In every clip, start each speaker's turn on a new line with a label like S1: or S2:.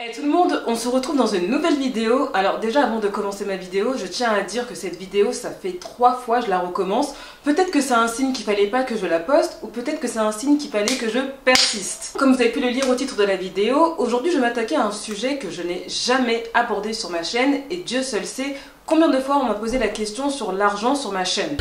S1: Hey tout le monde, on se retrouve dans une nouvelle vidéo. Alors déjà avant de commencer ma vidéo, je tiens à dire que cette vidéo, ça fait 3 fois je la recommence. Peut-être que c'est un signe qu'il fallait pas que je la poste, ou peut-être que c'est un signe qu'il fallait que je persiste. Comme vous avez pu le lire au titre de la vidéo, aujourd'hui je vais m'attaquer à un sujet que je n'ai jamais abordé sur ma chaîne, et Dieu seul sait combien de fois on m'a posé la question sur l'argent sur ma chaîne.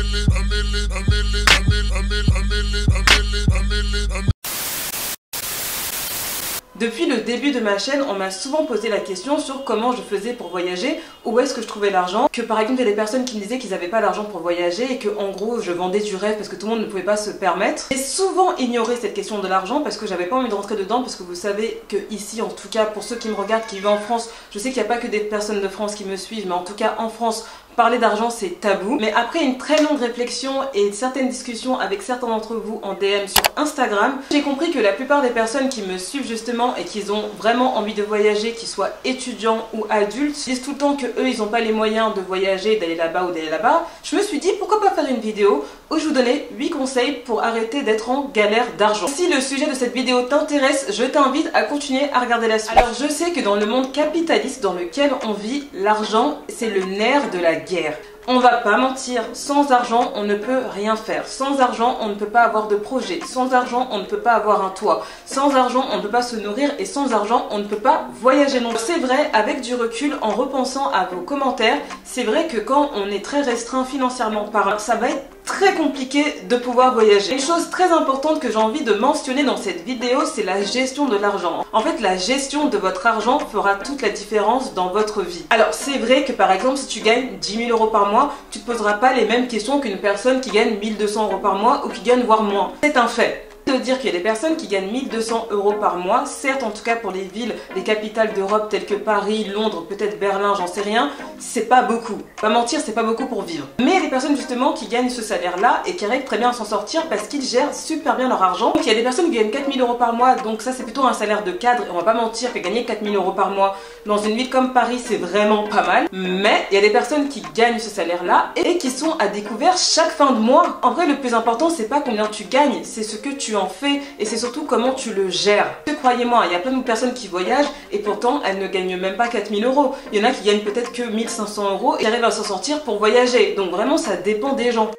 S1: Depuis le début de ma chaîne, on m'a souvent posé la question sur comment je faisais pour voyager, où est-ce que je trouvais l'argent, que par exemple il y a des personnes qui me disaient qu'ils n'avaient pas l'argent pour voyager et que en gros je vendais du rêve parce que tout le monde ne pouvait pas se permettre. J'ai souvent ignoré cette question de l'argent parce que j'avais pas envie de rentrer dedans, parce que vous savez que ici, en tout cas pour ceux qui me regardent, qui vivent en France, je sais qu'il n'y a pas que des personnes de France qui me suivent, mais en tout cas en France, parler d'argent c'est tabou. Mais après une très longue réflexion et certaines discussions avec certains d'entre vous en DM sur Instagram, j'ai compris que la plupart des personnes qui me suivent justement et qui ont vraiment envie de voyager, qu'ils soient étudiants ou adultes, disent tout le temps que eux ils n'ont pas les moyens de voyager, d'aller là-bas ou d'aller là-bas. Je me suis dit pourquoi pas faire une vidéo où je vous donnais 8 conseils pour arrêter d'être en galère d'argent. Si le sujet de cette vidéo t'intéresse, je t'invite à continuer à regarder la suite. Alors je sais que dans le monde capitaliste dans lequel on vit, l'argent c'est le nerf de la guerre. On va pas mentir, sans argent on ne peut rien faire, sans argent on ne peut pas avoir de projet, sans argent on ne peut pas avoir un toit, sans argent on ne peut pas se nourrir et sans argent on ne peut pas voyager non. C'est vrai, avec du recul, en repensant à vos commentaires, c'est vrai que quand on est très restreint financièrement parlant, ça va être très compliqué de pouvoir voyager. Une chose très importante que j'ai envie de mentionner dans cette vidéo, c'est la gestion de l'argent. En fait, la gestion de votre argent fera toute la différence dans votre vie. Alors, c'est vrai que par exemple, si tu gagnes 10 000 € par mois, tu ne te poseras pas les mêmes questions qu'une personne qui gagne 1 200 € par mois ou qui gagne voire moins. C'est un fait. De dire qu'il y a des personnes qui gagnent 1 200 € par mois, certes en tout cas pour les villes, les capitales d'Europe telles que Paris, Londres, peut-être Berlin, j'en sais rien, c'est pas beaucoup. Pas mentir, c'est pas beaucoup pour vivre. Mais il y a des personnes justement qui gagnent ce salaire-là et qui arrivent très bien à s'en sortir parce qu'ils gèrent super bien leur argent. Donc il y a des personnes qui gagnent 4 000 € par mois, donc ça c'est plutôt un salaire de cadre, et on va pas mentir que gagner 4 000 € par mois dans une ville comme Paris c'est vraiment pas mal. Mais il y a des personnes qui gagnent ce salaire-là et qui sont à découvert chaque fin de mois. En vrai le plus important c'est pas combien tu gagnes, c'est ce que tu en fais et c'est surtout comment tu le gères. Croyez-moi, il y a plein de personnes qui voyagent et pourtant elles ne gagnent même pas 4 000 €. Il y en a qui gagnent peut-être que 1 500 € et qui arrivent à s'en sortir pour voyager. Donc vraiment ça dépend des gens.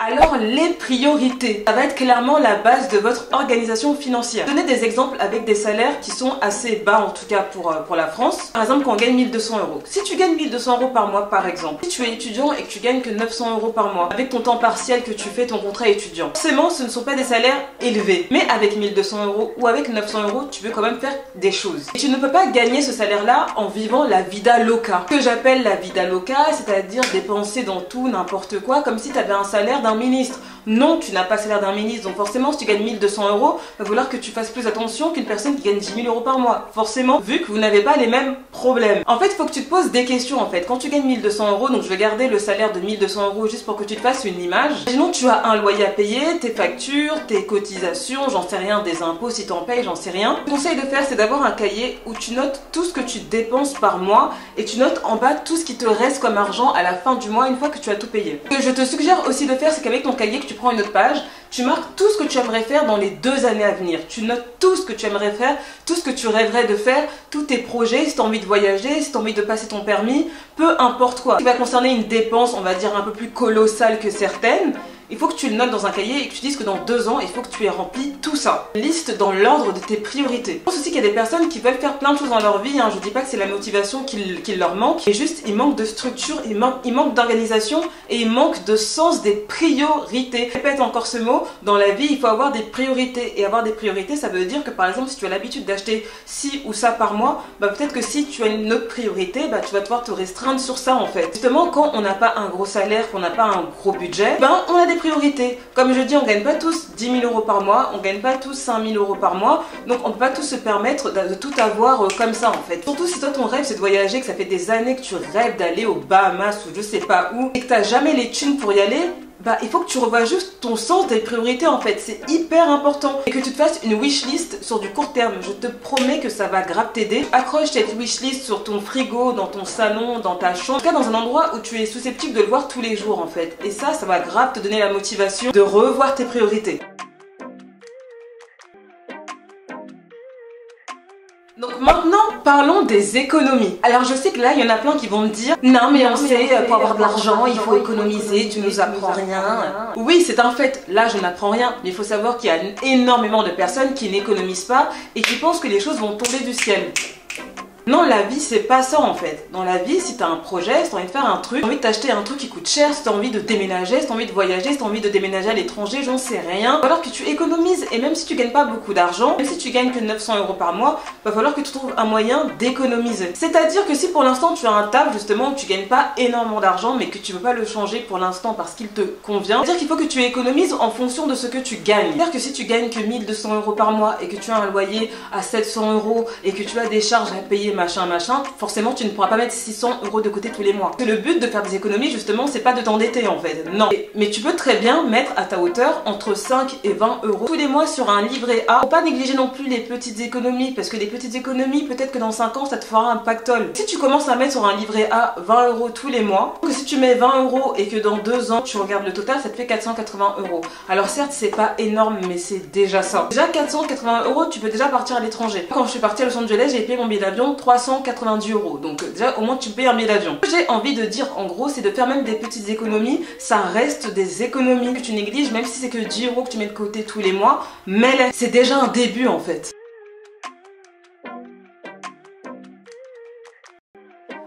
S1: Alors les priorités, ça va être clairement la base de votre organisation financière. Donnez des exemples avec des salaires qui sont assez bas en tout cas pour la France. Par exemple quand on gagne 1 200 €. Si tu gagnes 1 200 € par mois par exemple, si tu es étudiant et que tu gagnes que 900 € par mois, avec ton temps partiel que tu fais ton contrat étudiant, forcément ce ne sont pas des salaires élevés. Mais avec 1 200 € ou avec 900 € tu peux quand même faire des choses. Et tu ne peux pas gagner ce salaire là en vivant la vida loca. Ce que j'appelle la vida loca, c'est-à-dire dépenser dans tout n'importe quoi comme si tu avais un salaire d'un ministre. Non, tu n'as pas le salaire d'un ministre, donc forcément si tu gagnes 1 200 €, il va falloir que tu fasses plus attention qu'une personne qui gagne 10 000 € par mois. Forcément, vu que vous n'avez pas les mêmes problèmes. En fait, il faut que tu te poses des questions en fait. Quand tu gagnes 1 200 €, donc je vais garder le salaire de 1 200 € juste pour que tu te fasses une image. Sinon, tu as un loyer à payer, tes factures, tes cotisations, j'en sais rien, des impôts si tu en payes, j'en sais rien. Le conseil de faire, c'est d'avoir un cahier où tu notes tout ce que tu dépenses par mois et tu notes en bas tout ce qui te reste comme argent à la fin du mois une fois que tu as tout payé. Ce que je te suggère aussi de faire, c'est qu'avec ton cahier que tu prends une autre page, tu marques tout ce que tu aimerais faire dans les 2 années à venir. Tu notes tout ce que tu aimerais faire, tout ce que tu rêverais de faire, tous tes projets, si tu as envie de voyager, si tu as envie de passer ton permis, peu importe quoi. Ce qui va concerner une dépense, on va dire un peu plus colossale que certaines, il faut que tu le notes dans un cahier et que tu dises que dans 2 ans, il faut que tu aies rempli tout ça. Liste dans l'ordre de tes priorités. Je pense aussi qu'il y a des personnes qui veulent faire plein de choses dans leur vie, hein. Je dis pas que c'est la motivation qui leur manque, mais juste il manque de structure, il manque d'organisation et il manque de sens des priorités. Je répète encore ce mot, dans la vie il faut avoir des priorités. Et avoir des priorités, ça veut dire que par exemple si tu as l'habitude d'acheter ci ou ça par mois, bah peut-être que si tu as une autre priorité, bah tu vas devoir te restreindre sur ça en fait. Justement quand on n'a pas un gros salaire, qu'on n'a pas un gros budget, ben on a des priorités. Comme je dis, on gagne pas tous 10 000 € par mois, on gagne pas tous 5 000 € par mois, donc on peut pas tous se permettre de tout avoir comme ça en fait. Surtout si toi ton rêve c'est de voyager, que ça fait des années que tu rêves d'aller aux Bahamas ou je sais pas où, et que t'as jamais les thunes pour y aller, bah il faut que tu revoies juste ton sens des priorités en fait, c'est hyper important. Et que tu te fasses une wishlist sur du court terme, je te promets que ça va grave t'aider. Accroche cette wishlist sur ton frigo, dans ton salon, dans ta chambre, en tout cas dans un endroit où tu es susceptible de le voir tous les jours en fait. Et ça va grave te donner la motivation de revoir tes priorités. parlons des économies. Alors je sais que là, il y en a plein qui vont me dire non mais on sait, pour avoir de l'argent, il faut économiser, tu nous apprends rien. Oui, c'est un fait, là je n'apprends rien, mais il faut savoir qu'il y a énormément de personnes qui n'économisent pas et qui pensent que les choses vont tomber du ciel. Non, la vie, c'est pas ça en fait. Dans la vie, si t'as un projet, si t'as envie de faire un truc, si t'as envie de t'acheter un truc qui coûte cher, si t'as envie de déménager, si t'as envie de voyager, si t'as envie de déménager à l'étranger, j'en sais rien. Il va falloir que tu économises. Et même si tu gagnes pas beaucoup d'argent, même si tu gagnes que 900 € par mois, il va falloir que tu trouves un moyen d'économiser. C'est-à-dire que si pour l'instant tu as un taf justement où tu gagnes pas énormément d'argent, mais que tu veux pas le changer pour l'instant parce qu'il te convient, c'est-à-dire qu'il faut que tu économises en fonction de ce que tu gagnes. C'est-à-dire que si tu gagnes que 1200 € par mois et que tu as un loyer à 700 € et que tu as des charges à payer, machin, forcément tu ne pourras pas mettre 600 € de côté tous les mois. Le but de faire des économies justement, c'est pas de t'endetter en fait, non. Mais tu peux très bien mettre à ta hauteur entre 5 et 20 € tous les mois sur un livret A. Faut pas négliger non plus les petites économies, parce que les petites économies, peut-être que dans 5 ans ça te fera un pactole. Si tu commences à mettre sur un livret A 20 € tous les mois, que si tu mets 20 € et que dans 2 ans tu regardes le total, ça te fait 480 €. Alors certes c'est pas énorme, mais c'est déjà ça. Déjà 480 €, tu peux déjà partir à l'étranger. Quand je suis partie à Los Angeles, j'ai payé mon billet d'avion 390 €. Donc déjà au moins tu payes un billet d'avion. Ce que j'ai envie de dire en gros, c'est de faire même des petites économies. Ça reste des économies que tu négliges, même si c'est que 10 € que tu mets de côté tous les mois, mais c'est déjà un début en fait.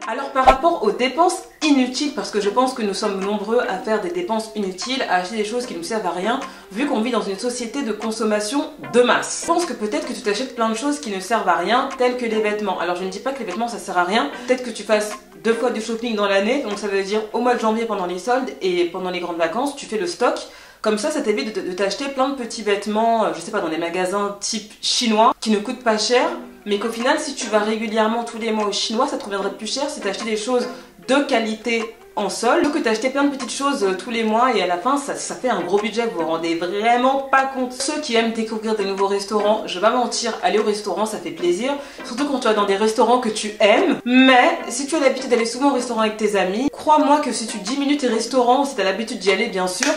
S1: Alors par rapport aux dépenses inutiles, parce que je pense que nous sommes nombreux à faire des dépenses inutiles, à acheter des choses qui nous servent à rien, vu qu'on vit dans une société de consommation de masse. Je pense que peut-être que tu t'achètes plein de choses qui ne servent à rien, telles que les vêtements. Alors je ne dis pas que les vêtements ça sert à rien, peut-être que tu fasses 2 fois du shopping dans l'année, donc ça veut dire au mois de janvier pendant les soldes et pendant les grandes vacances, tu fais le stock. Comme ça t'évite de t'acheter plein de petits vêtements, je sais pas, dans les magasins type chinois, qui ne coûtent pas cher, mais qu'au final, si tu vas régulièrement tous les mois au chinois, ça te reviendrait plus cher si t'achetais des choses de qualité en solde, plutôt que t'acheter plein de petites choses tous les mois et à la fin, ça fait un gros budget, vous vous rendez vraiment pas compte. Ceux qui aiment découvrir des nouveaux restaurants, je vais pas mentir, aller au restaurant, ça fait plaisir, surtout quand tu vas dans des restaurants que tu aimes, mais si tu as l'habitude d'aller souvent au restaurant avec tes amis, crois-moi que si tu diminues tes restaurants, si tu as l'habitude d'y aller bien sûr,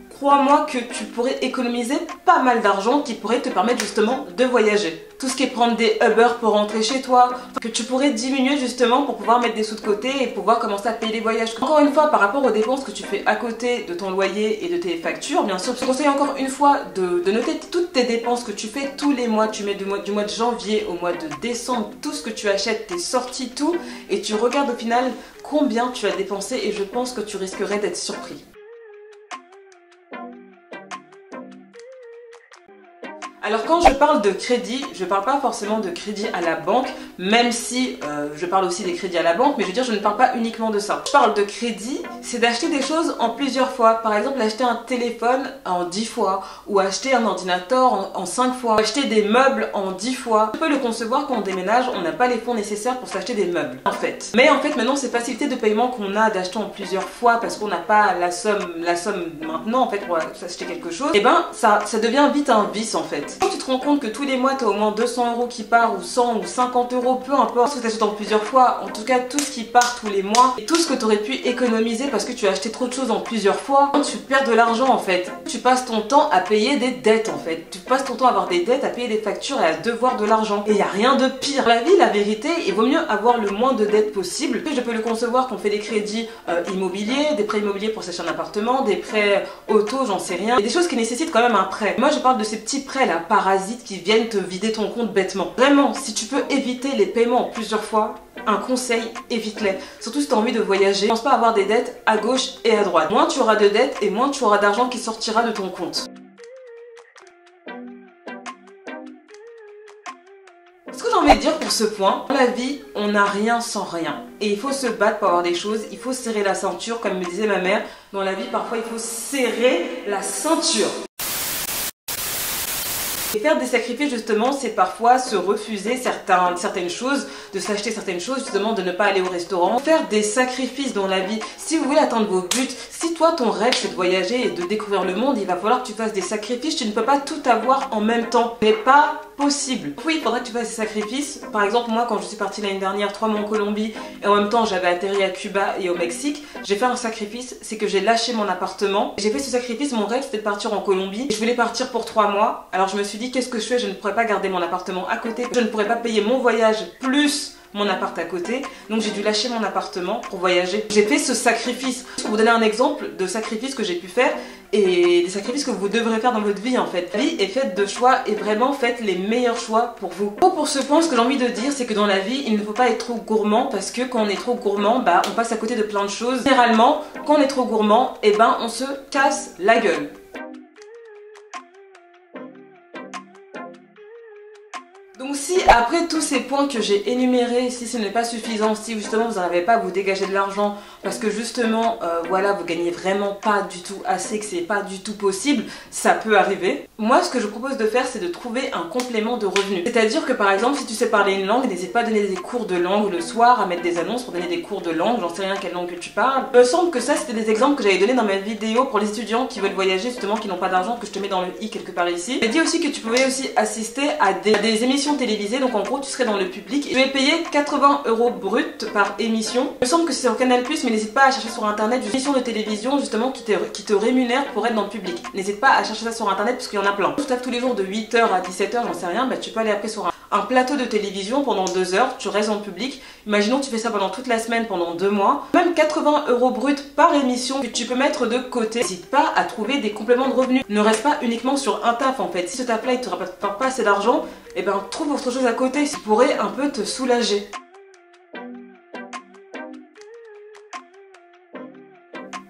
S1: crois-moi que tu pourrais économiser pas mal d'argent qui pourrait te permettre justement de voyager. Tout ce qui est prendre des Uber pour rentrer chez toi, que tu pourrais diminuer justement pour pouvoir mettre des sous de côté et pouvoir commencer à payer les voyages. Encore une fois, par rapport aux dépenses que tu fais à côté de ton loyer et de tes factures, bien sûr, je te conseille encore une fois de noter toutes tes dépenses que tu fais tous les mois. Tu mets du mois de janvier au mois de décembre, tout ce que tu achètes, tes sorties, tout, et tu regardes au final combien tu as dépensé et je pense que tu risquerais d'être surpris. Alors quand je parle de crédit, je parle pas forcément de crédit à la banque, même si je parle aussi des crédits à la banque, mais je veux dire je ne parle pas uniquement de ça. Je parle de crédit, c'est d'acheter des choses en plusieurs fois. Par exemple acheter un téléphone en 10 fois, ou acheter un ordinateur en 5 fois, acheter des meubles en 10 fois. Tu peux le concevoir quand on déménage, on n'a pas les fonds nécessaires pour s'acheter des meubles en fait. Mais en fait maintenant ces facilités de paiement qu'on a d'acheter en plusieurs fois parce qu'on n'a pas la somme maintenant en fait pour s'acheter quelque chose, et ben ça devient vite un vice en fait. Quand tu te rends compte que tous les mois tu as au moins 200 € qui part, ou 100 ou 50 €, peu importe ce que tu achètes en plusieurs fois, en tout cas tout ce qui part tous les mois et tout ce que tu aurais pu économiser parce que tu as acheté trop de choses en plusieurs fois, tu perds de l'argent en fait. Tu passes ton temps à payer des dettes en fait. Tu passes ton temps à avoir des dettes, à payer des factures et à devoir de l'argent. Et il n'y a rien de pire. Dans la vie, la vérité, il vaut mieux avoir le moins de dettes possible. Je peux le concevoir qu'on fait des crédits immobiliers, des prêts immobiliers pour s'acheter un appartement, des prêts auto, j'en sais rien. Et des choses qui nécessitent quand même un prêt. Moi je parle de ces petits prêts là, parasites qui viennent te vider ton compte bêtement. Vraiment, si tu peux éviter les paiements en plusieurs fois, un conseil, évite-les. Surtout si tu as envie de voyager, pense pas à avoir des dettes à gauche et à droite. Moins tu auras de dettes et moins tu auras d'argent qui sortira de ton compte. Ce que j'ai envie de dire pour ce point, dans la vie, on n'a rien sans rien. Et il faut se battre pour avoir des choses, il faut serrer la ceinture, comme me disait ma mère. Dans la vie, parfois, il faut serrer la ceinture. Et faire des sacrifices justement, c'est parfois se refuser certaines choses, de s'acheter certaines choses, justement de ne pas aller au restaurant. Faire des sacrifices dans la vie. Si vous voulez atteindre vos buts, si toi ton rêve c'est de voyager et de découvrir le monde, il va falloir que tu fasses des sacrifices. Tu ne peux pas tout avoir en même temps. Tu n'es pas possible. Oui, il faudra que tu fasses des sacrifices. Par exemple, moi quand je suis partie l'année dernière 3 mois en Colombie et en même temps j'avais atterri à Cuba et au Mexique, j'ai fait un sacrifice, c'est que j'ai lâché mon appartement. J'ai fait ce sacrifice, mon rêve c'était de partir en Colombie. Je voulais partir pour 3 mois. Alors je me suis dit qu'est-ce que je fais, je ne pourrais pas garder mon appartement à côté. Je ne pourrais pas payer mon voyage plus mon appart à côté, donc j'ai dû lâcher mon appartement pour voyager. J'ai fait ce sacrifice. Pour vous donner un exemple de sacrifice que j'ai pu faire et des sacrifices que vous devrez faire dans votre vie en fait. La vie est faite de choix et vraiment faites les meilleurs choix pour vous. Pour ce point, ce que j'ai envie de dire, c'est que dans la vie, il ne faut pas être trop gourmand parce que quand on est trop gourmand, on passe à côté de plein de choses. Généralement, quand on est trop gourmand, on se casse la gueule. Donc si après tous ces points que j'ai énumérés, si ce n'est pas suffisant, si justement vous n'arrivez pas à vous dégager de l'argent parce que justement voilà, vous gagnez vraiment pas du tout assez, que c'est pas du tout possible, ça peut arriver. Moi ce que je propose de faire, c'est de trouver un complément de revenu. C'est-à-dire que par exemple si tu sais parler une langue, n'hésite pas à donner des cours de langue le soir, à mettre des annonces pour donner des cours de langue, j'en sais rien quelle langue que tu parles. Il me semble que ça c'était des exemples que j'avais donnés dans ma vidéo pour les étudiants qui veulent voyager justement, qui n'ont pas d'argent, que je te mets dans le i quelque part ici. J'ai dit aussi que tu pouvais aussi assister à des émissions télévisées, donc en gros tu serais dans le public et tu es payé 80 € brut par émission. Il me semble que c'est sur Canal+, mais n'hésite pas à chercher sur internet une émission de télévision justement qui te rémunère pour être dans le public. N'hésite pas à chercher ça sur internet parce qu'il y en a plein. Tu tapes tous les jours de 8 h à 17 h, j'en sais rien, tu peux aller après sur un plateau de télévision pendant 2 heures, tu restes dans le public. Imaginons que tu fais ça pendant toute la semaine, pendant 2 mois. Même 80 € brut par émission que tu peux mettre de côté. N'hésite pas à trouver des compléments de revenus. Ne reste pas uniquement sur un taf en fait. Si ce taf là il te rapporte pas assez d'argent, trouve autre chose à côté, ça pourrait un peu te soulager.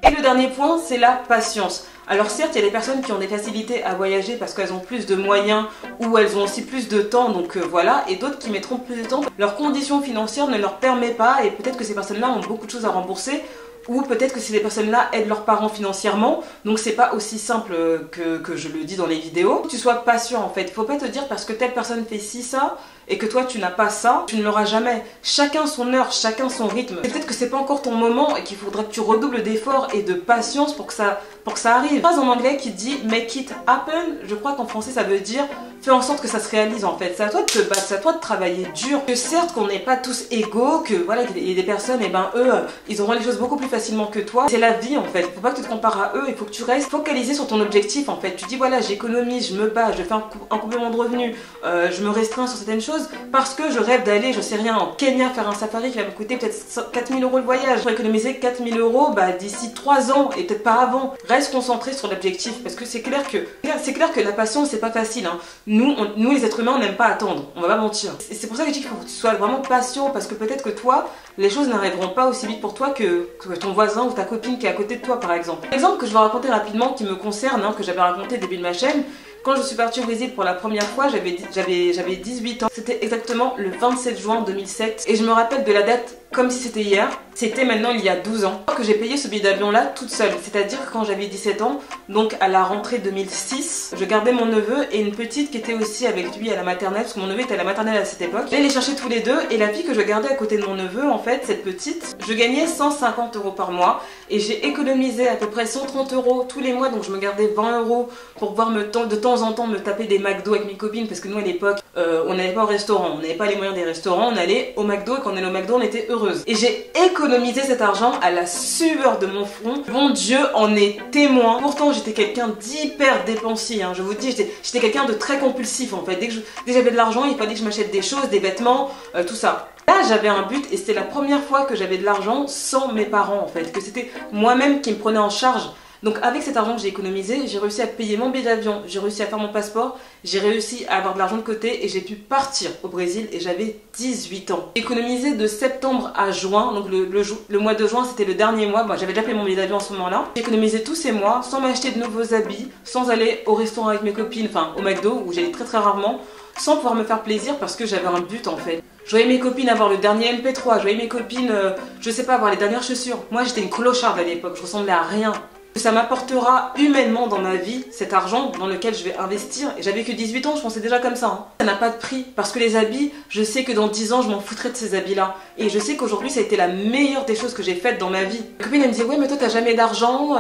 S1: Et le dernier point, c'est la patience. Alors certes, il y a des personnes qui ont des facilités à voyager parce qu'elles ont plus de moyens ou elles ont aussi plus de temps, donc voilà, et d'autres qui mettront plus de temps. Leurs conditions financières ne leur permettent pas et peut-être que ces personnes-là ont beaucoup de choses à rembourser ou peut-être que ces personnes-là aident leurs parents financièrement, donc c'est pas aussi simple que je le dis dans les vidéos. Que tu sois patient en fait, faut pas te dire parce que telle personne fait ci, ça, et que toi tu n'as pas ça, tu ne l'auras jamais. Chacun son heure, chacun son rythme. Peut-être que c'est pas encore ton moment et qu'il faudrait que tu redoubles d'efforts et de patience pour que ça arrive. Une phrase en anglais qui dit make it happen, je crois qu'en français ça veut dire fais en sorte que ça se réalise en fait. C'est à toi de te battre, c'est à toi de travailler dur. Que certes qu'on n'est pas tous égaux, que voilà, il y a des personnes, eux, ils auront les choses beaucoup plus facilement que toi. C'est la vie en fait. Faut pas que tu te compares à eux, il faut que tu restes focalisé sur ton objectif en fait. Tu dis voilà, j'économise, je me bats, je fais un complément de revenu, je me restreins sur certaines choses parce que je rêve d'aller, je sais rien, en Kenya faire un safari qui va me coûter peut-être 4000 € le voyage. Pour économiser 4000 € d'ici 3 ans et peut-être pas avant. Reste concentré sur l'objectif parce que c'est clair que la patience c'est pas facile. Hein. Nous les êtres humains on n'aime pas attendre, on va pas mentir. C'est pour ça que je dis qu'il faut que tu sois vraiment patient parce que peut-être que toi, les choses n'arriveront pas aussi vite pour toi que ton voisin ou ta copine qui est à côté de toi par exemple. Un exemple que je vais raconter rapidement qui me concerne, que j'avais raconté au début de ma chaîne. Quand je suis partie au Brésil pour la première fois, j'avais 18 ans. C'était exactement le 27 juin 2007. Et je me rappelle de la date comme si c'était hier. C'était maintenant il y a 12 ans que j'ai payé ce billet d'avion là toute seule. C'est-à-dire que quand j'avais 17 ans, donc à la rentrée 2006, je gardais mon neveu et une petite qui était aussi avec lui à la maternelle, parce que mon neveu était à la maternelle à cette époque. J'allais les chercher tous les deux et la fille que je gardais à côté de mon neveu, en fait, cette petite, je gagnais 150 € par mois et j'ai économisé à peu près 130 € tous les mois, donc je me gardais 20 € pour pouvoir de temps en temps me taper des McDo avec mes copines parce que nous à l'époque, on n'allait pas au restaurant, on n'avait pas les moyens des restaurants, on allait au McDo et quand on allait au McDo, on était heureuse. Et j'ai économisé cet argent à la sueur de mon front. Mon Dieu en est témoin. Pourtant, j'étais quelqu'un d'hyper dépensier. Je vous dis, j'étais quelqu'un de très compulsif en fait. Dès que j'avais de l'argent, il fallait que je m'achète des choses, des vêtements, tout ça. Là, j'avais un but et c'était la première fois que j'avais de l'argent sans mes parents en fait. Que c'était moi-même qui me prenais en charge. Donc avec cet argent que j'ai économisé, j'ai réussi à payer mon billet d'avion, j'ai réussi à faire mon passeport, j'ai réussi à avoir de l'argent de côté et j'ai pu partir au Brésil et j'avais 18 ans. J'ai économisé de septembre à juin, donc le mois de juin c'était le dernier mois, j'avais déjà payé mon billet d'avion en ce moment-là. J'ai économisé tous ces mois sans m'acheter de nouveaux habits, sans aller au restaurant avec mes copines, enfin au McDo où j'allais très très rarement, sans pouvoir me faire plaisir parce que j'avais un but en fait. Je voyais mes copines avoir le dernier MP3, je voyais mes copines, je sais pas, avoir les dernières chaussures. Moi j'étais une clocharde à l'époque, je ressemblais à rien. Ça m'apportera humainement dans ma vie cet argent dans lequel je vais investir. Et j'avais que 18 ans, je pensais déjà comme ça. Hein. Ça n'a pas de prix parce que les habits, je sais que dans 10 ans, je m'en foutrais de ces habits-là. Et je sais qu'aujourd'hui, ça a été la meilleure des choses que j'ai faites dans ma vie. Ma copine, elle me disait, ouais, mais toi, t'as jamais d'argent.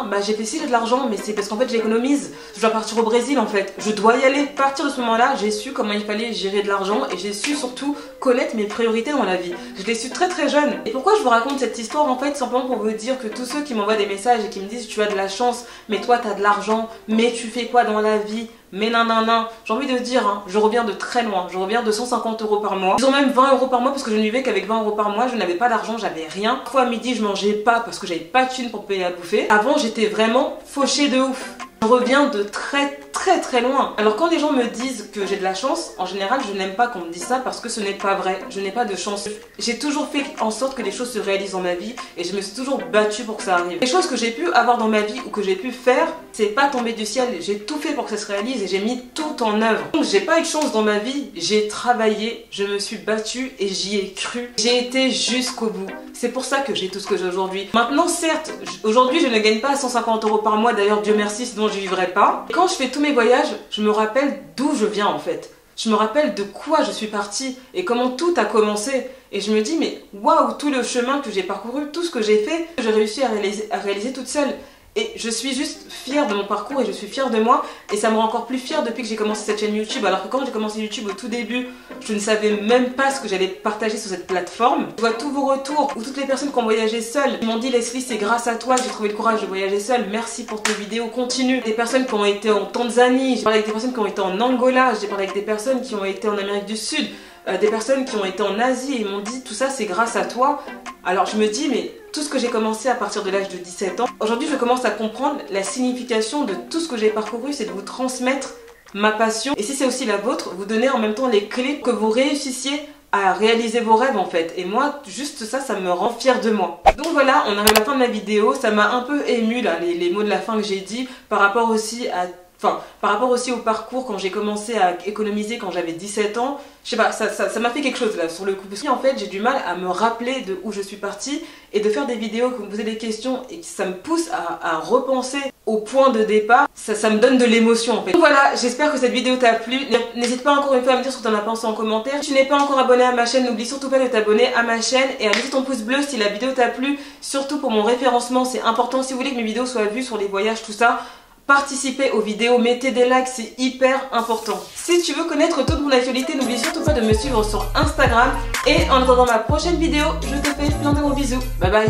S1: Bah, j'ai fait si, j'ai de l'argent, mais c'est parce qu'en fait, j'économise. Je dois partir au Brésil, en fait. Je dois y aller. À partir de ce moment-là, j'ai su comment il fallait gérer de l'argent et j'ai su surtout connaître mes priorités dans la vie. Je l'ai su très très jeune. Et pourquoi je vous raconte cette histoire en fait? Simplement pour vous dire que tous ceux qui m'envoient des messages et qui me disent tu as de la chance, mais toi t'as de l'argent, mais tu fais quoi dans la vie? Mais nanana, j'ai envie de dire, hein, je reviens de très loin, je reviens de 150 € par mois. Ils ont même 20 € par mois parce que je ne vivais qu'avec 20 € par mois, je n'avais pas d'argent, j'avais rien. Parfois à midi je mangeais pas parce que j'avais pas de thunes pour payer à bouffer. Avant j'étais vraiment fauchée de ouf. Je reviens de très loin. Alors quand les gens me disent que j'ai de la chance, en général je n'aime pas qu'on me dise ça parce que ce n'est pas vrai. Je n'ai pas de chance. J'ai toujours fait en sorte que les choses se réalisent dans ma vie et je me suis toujours battue pour que ça arrive. Les choses que j'ai pu avoir dans ma vie ou que j'ai pu faire, c'est pas tombé du ciel. J'ai tout fait pour que ça se réalise et j'ai mis tout en œuvre. Donc j'ai pas eu de chance dans ma vie, j'ai travaillé, je me suis battue et j'y ai cru. J'ai été jusqu'au bout. C'est pour ça que j'ai tout ce que j'ai aujourd'hui. Maintenant certes, aujourd'hui je ne gagne pas 150 € par mois, d'ailleurs Dieu merci, sinon je vivrais pas. Et quand je fais tous mes voyages, je me rappelle d'où je viens en fait. Je me rappelle de quoi je suis partie et comment tout a commencé. Et je me dis mais waouh, tout le chemin que j'ai parcouru, tout ce que j'ai fait, j'ai réussi à réaliser toute seule. Et je suis juste fière de mon parcours et je suis fière de moi. Et ça me rend encore plus fière depuis que j'ai commencé cette chaîne YouTube. Alors que quand j'ai commencé YouTube au tout début, je ne savais même pas ce que j'allais partager sur cette plateforme. Je vois tous vos retours ou toutes les personnes qui ont voyagé seules. Ils m'ont dit Leslie, c'est grâce à toi que j'ai trouvé le courage de voyager seule. Merci pour tes vidéos, continue. Des personnes qui ont été en Tanzanie, j'ai parlé avec des personnes qui ont été en Angola, j'ai parlé avec des personnes qui ont été en Amérique du Sud. Des personnes qui ont été en Asie et m'ont dit tout ça c'est grâce à toi. Alors je me dis mais tout ce que j'ai commencé à partir de l'âge de 17 ans, aujourd'hui je commence à comprendre la signification de tout ce que j'ai parcouru, c'est de vous transmettre ma passion et si c'est aussi la vôtre, vous donner en même temps les clés que vous réussissiez à réaliser vos rêves en fait. Et moi, juste ça, ça me rend fière de moi. Donc voilà, on arrive à la fin de la vidéo, ça m'a un peu ému là, les mots de la fin que j'ai dit par rapport aussi à... Enfin, par rapport aussi au parcours quand j'ai commencé à économiser quand j'avais 17 ans, je sais pas, ça m'a fait quelque chose là sur le coup. Parce qu'en fait, j'ai du mal à me rappeler de où je suis partie et de faire des vidéos, que vous posez des questions et que ça me pousse à repenser au point de départ. Ça me donne de l'émotion en fait. Donc voilà, j'espère que cette vidéo t'a plu. N'hésite pas encore une fois à me dire ce que t'en as pensé en commentaire. Si tu n'es pas encore abonné à ma chaîne, n'oublie surtout pas de t'abonner à ma chaîne et à laisser ton pouce bleu si la vidéo t'a plu. Surtout pour mon référencement, c'est important. Si vous voulez que mes vidéos soient vues sur les voyages, tout ça, participez aux vidéos, mettez des likes, c'est hyper important. Si tu veux connaître toute mon actualité, n'oublie surtout pas de me suivre sur Instagram. Et en attendant ma prochaine vidéo, je te fais plein de gros bisous. Bye bye.